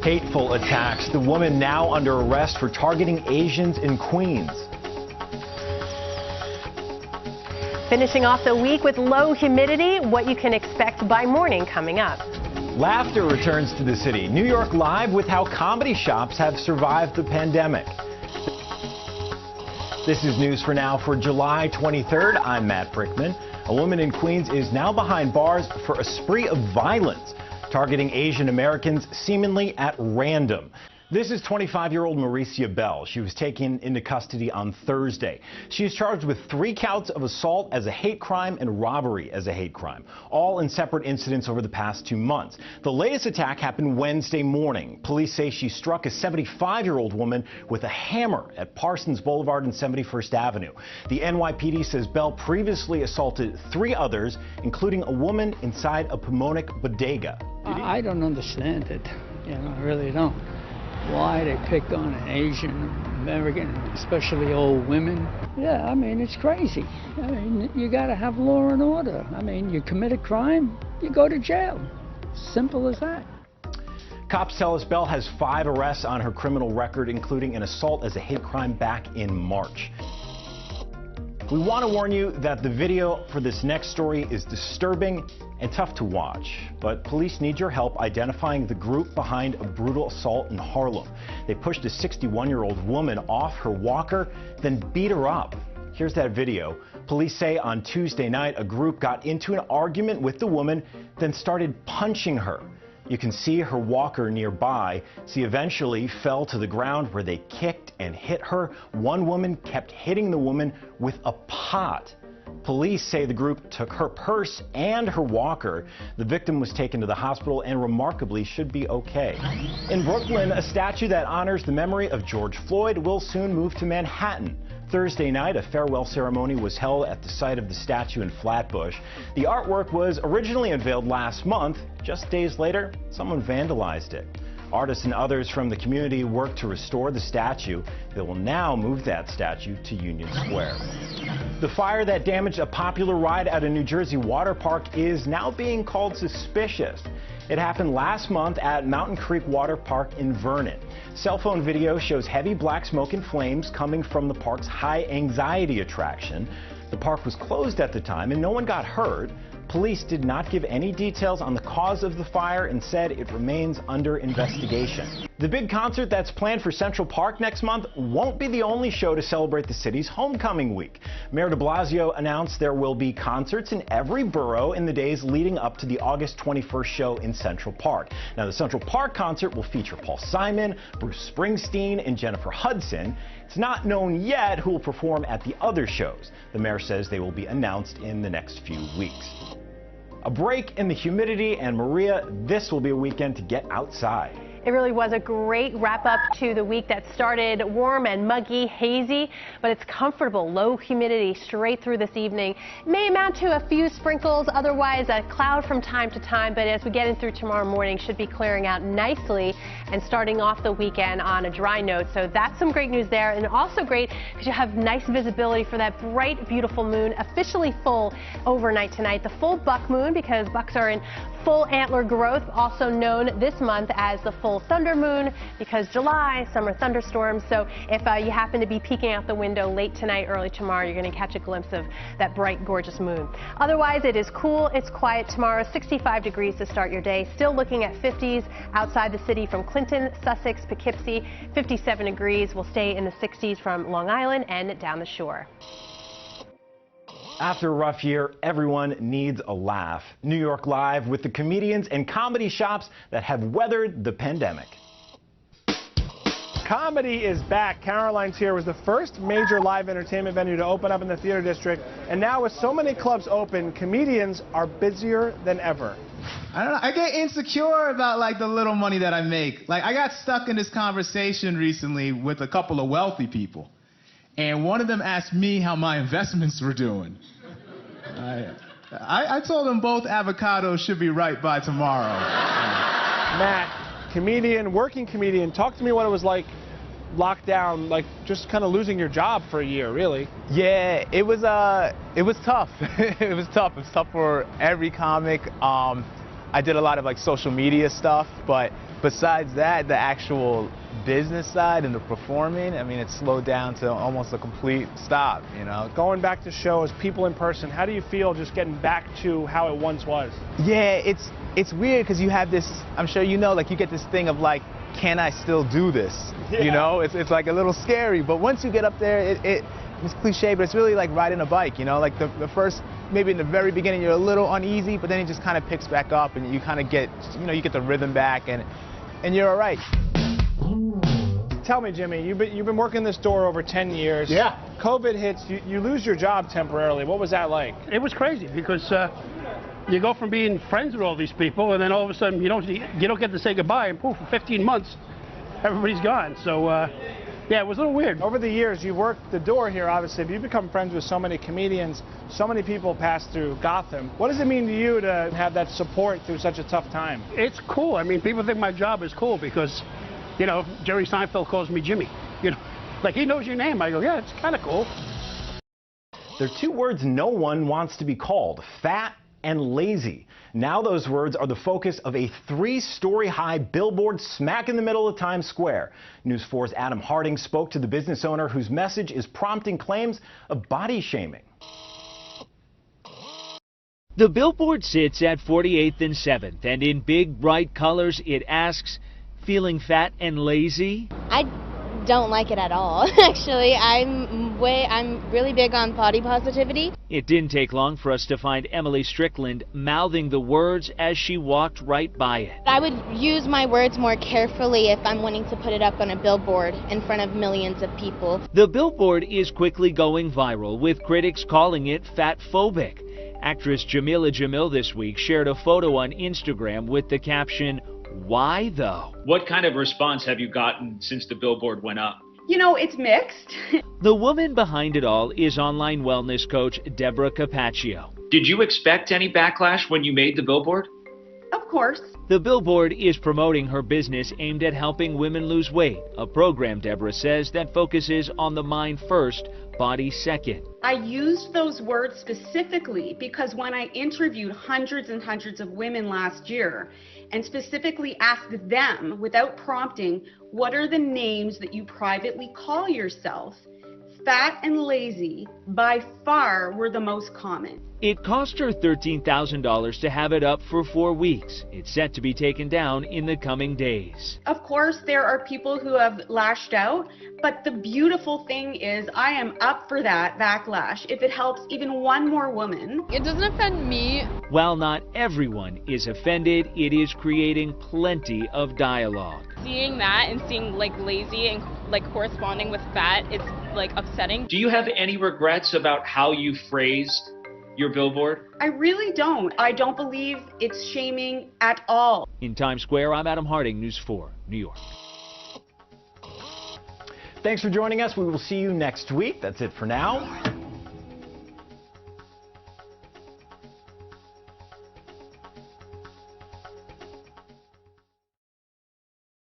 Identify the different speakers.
Speaker 1: Hateful attacks. The woman now under arrest for targeting Asians in Queens.
Speaker 2: Finishing off the week with low humidity, what you can expect by morning coming up.
Speaker 1: Laughter returns to the city. New York Live with how comedy shops have survived the pandemic. This is News for Now for July 23rd. I'm Matt Brickman. A woman in Queens is now behind bars for a spree of violence, targeting Asian Americans seemingly at random. This is 25-year-old Mauricia Bell. She was taken into custody on Thursday. She is charged with 3 counts of assault as a hate crime and robbery as a hate crime, all in separate incidents over the past 2 months. The latest attack happened Wednesday morning. Police say she struck a 75-year-old woman with a hammer at Parsons Boulevard and 71st Avenue. The NYPD says Bell previously assaulted 3 others, including a woman inside a Pomona bodega.
Speaker 3: I don't understand it. I really don't. Why they pick on an Asian American, especially old women. Yeah, I mean, it's crazy. I mean, you got to have law and order. I mean, you commit a crime, you go to jail. Simple as that.
Speaker 1: Cops tell us Bell has 5 arrests on her criminal record, including an assault as a hate crime back in March. We want to warn you that the video for this next story is disturbing and tough to watch, but police need your help identifying the group behind a brutal assault in Harlem. They pushed a 61-year-old woman off her walker, then beat her up. Here's that video. Police say on Tuesday night, a group got into an argument with the woman, then started punching her. You can see her walker nearby. She eventually fell to the ground where they kicked and hit her. One woman kept hitting the woman with a pot. Police say the group took her purse and her walker. The victim was taken to the hospital and remarkably should be okay. In Brooklyn, a statue that honors the memory of George Floyd will soon move to Manhattan. Thursday night, a farewell ceremony was held at the site of the statue in Flatbush. The artwork was originally unveiled last month. Just days later, someone vandalized it. Artists and others from the community worked to restore the statue. They will now move that statue to Union Square. The fire that damaged a popular ride at a New Jersey water park is now being called suspicious. It happened last month at Mountain Creek Water Park in Vernon. Cell phone video shows heavy black smoke and flames coming from the park's high anxiety attraction. The park was closed at the time and no one got hurt. Police did not give any details on the cause of the fire and said it remains under investigation. The big concert that's planned for Central Park next month won't be the only show to celebrate the city's homecoming week. Mayor de Blasio announced there will be concerts in every borough in the days leading up to the August 21st show in Central Park. Now, the Central Park concert will feature Paul Simon, Bruce Springsteen, and Jennifer Hudson. It's not known yet who will perform at the other shows. The mayor says they will be announced in the next few weeks. A break in the humidity, and Maria, this will be a weekend to get outside.
Speaker 2: It really was a great wrap-up to the week that started warm and muggy, hazy, but it's comfortable. Low humidity straight through this evening. May amount to a few sprinkles, otherwise a cloud from time to time, but as we get in through tomorrow morning, should be clearing out nicely and starting off the weekend on a dry note. So that's some great news there, and also great because you have nice visibility for that bright, beautiful moon, officially full overnight tonight. The full buck moon, because bucks are in full antler growth, also known this month as the full thunder moon, because July, summer thunderstorms. So if you happen to be peeking out the window late tonight, early tomorrow, you're going to catch a glimpse of that bright, gorgeous moon. Otherwise, it is cool, it's quiet tomorrow, 65 degrees to start your day. Still looking at 50s outside the city from Clinton, Sussex, Poughkeepsie. 57 degrees will stay in the 60s from Long Island and down the shore.
Speaker 1: After a rough year, everyone needs a laugh. New York Live with the comedians and comedy shops that have weathered the pandemic.
Speaker 4: Comedy is back. Caroline's Here was the first major live entertainment venue to open up in the theater district, and now with so many clubs open, comedians are busier than ever.
Speaker 5: I don't know. I get insecure about like the little money that I make. Like I got stuck in this conversation recently with a couple of wealthy people. And one of them asked me how my investments were doing. I told them both avocados should be ripe by tomorrow.
Speaker 4: Matt, comedian, working comedian, talk to me what it was like locked down, like just kind of losing your job for a year, really.
Speaker 6: Yeah, it was tough. It was tough. It was tough for every comic. I did a lot of like social media stuff, but besides that, the actual business side and the performing, I mean, it's slowed down to almost a complete stop, you know.
Speaker 4: Going back to shows, people in person, how do you feel just getting back to how it once was?
Speaker 6: Yeah, it's weird because you have this, I'm sure you know, like you get this thing of like, can I still do this?
Speaker 4: Yeah.
Speaker 6: You know, it's like a little scary, but once you get up there, it's cliche, but it's really like riding a bike, you know, like the first, maybe in the very beginning you're a little uneasy, but then it just kind of picks back up and you kind of get, you know, you get the rhythm back and you're all right.
Speaker 4: Tell me, Jimmy, you've been working this door over 10 years.
Speaker 7: Yeah.
Speaker 4: COVID hits, you lose your job temporarily. What was that like?
Speaker 7: It was crazy because you go from being friends with all these people and then all of a sudden you don't get to say goodbye, and poof, for 15 months, everybody's gone. So, yeah, it was a little weird.
Speaker 4: Over the years, you worked the door here, obviously. You've become friends with so many comedians, so many people pass through Gotham. What does it mean to you to have that support through such a tough time?
Speaker 7: It's cool. I mean, people think my job is cool because, you know, Jerry Seinfeld calls me Jimmy. You know, like he knows your name. I go, yeah, it's kind of cool.
Speaker 1: There are two words no one wants to be called: fat and lazy. Now those words are the focus of a 3-story high billboard smack in the middle of Times Square. News 4's Adam Harding spoke to the business owner whose message is prompting claims of body shaming.
Speaker 8: The billboard sits at 48th and 7th, and in big, bright colors it asks, "Feeling fat and lazy?"
Speaker 9: I don't like it at all. Actually, I'm really big on body positivity.
Speaker 8: It didn't take long for us to find Emily Strickland mouthing the words as she walked right by it.
Speaker 9: I would use my words more carefully if I'm wanting to put it up on a billboard in front of millions of people.
Speaker 8: The billboard is quickly going viral, with critics calling it fat-phobic. Actress Jamila Jamil this week shared a photo on Instagram with the caption, "Why though?"
Speaker 10: What kind of response have you gotten since the billboard went up?
Speaker 11: You know, it's mixed.
Speaker 8: The woman behind it all is online wellness coach Deborah Capaccio.
Speaker 10: Did you expect any backlash when you made the billboard?
Speaker 11: Of course.
Speaker 8: The billboard is promoting her business aimed at helping women lose weight, a program, Deborah says, that focuses on the mind first, body second.
Speaker 11: I used those words specifically because when I interviewed hundreds and hundreds of women last year and specifically asked them without prompting, what are the names that you privately call yourself? Fat and lazy by far were the most common.
Speaker 8: It cost her $13,000 to have it up for 4 weeks. It's set to be taken down in the coming days.
Speaker 11: Of course, there are people who have lashed out, but the beautiful thing is I am up for that backlash if it helps even one more woman.
Speaker 12: It doesn't offend me.
Speaker 8: While not everyone is offended, it is creating plenty of dialogue.
Speaker 12: Seeing that and seeing like lazy and like corresponding with fat, it's like upsetting.
Speaker 10: Do you have any regrets about how you phrased your billboard?
Speaker 11: I really don't. I don't believe it's shaming at all.
Speaker 8: In Times Square, I'm Adam Harding, News 4, New York.
Speaker 1: Thanks for joining us. We will see you next week. That's it for now.